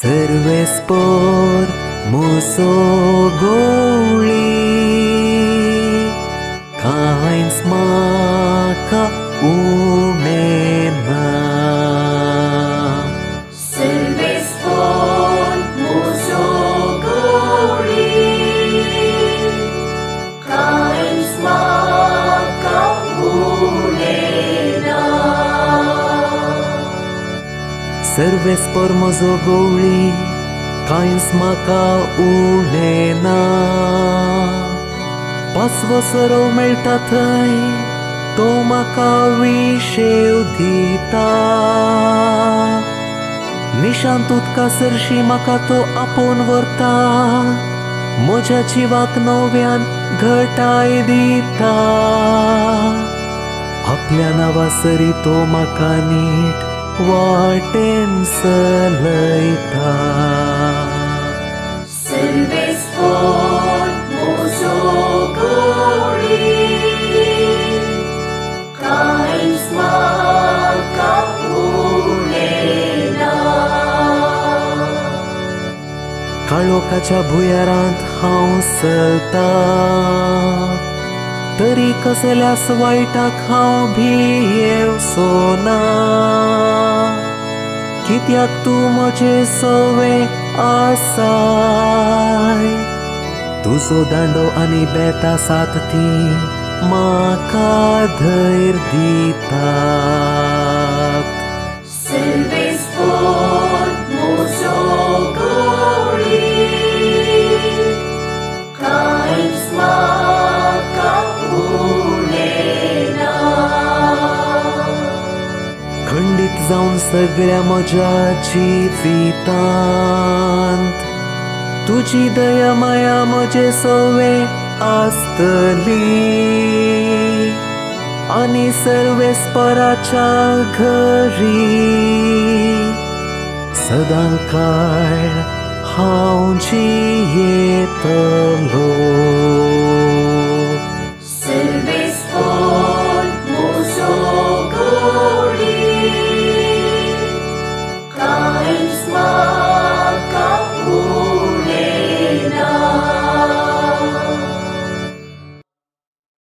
सर्वेस्पर म्हजो गवळी कांयच म्हाका उणें ना. सर्वेस्पर म्हजो गवळी कांयच म्हाका उणें ना. सर्वेस्पर म्हजो गवळी कांयच म्हाका उणें ना. पांचवो सरो मेळटा थंय तो म्हाका विशेव दिता. निशांत उदका सरशी म्हाका तो आपोवन व्हरता. म्हज्या जिवाक नव्यान घटाय दिता. आपल्या नांवा सरी तो म्हाका नीट वाटेन चलयता. सर्वेस्पर म्हजो गवळी कांयच म्हाका उणें ना. काळोखाच्या भुयारांत हांव चलता. तरी कसल्याच वायटाक हांव भियेवचो ना. कित्याक तूं म्हजे सवे आसाय. तुजो दांडो आनी बेतां साथ ती म्हाका धैर्य दितात. सर्वेस्पर म्हजो गवळी कांयच म्हाका उणें ना. खंडीत जावन सगळ्या म्हज्या जिवितांत तुजी दया माया म्हजे सवे आसतली. आनी सर्वेस्पराच्या घरी सदां काळ हांव जियेतलो. सर्वेस्पर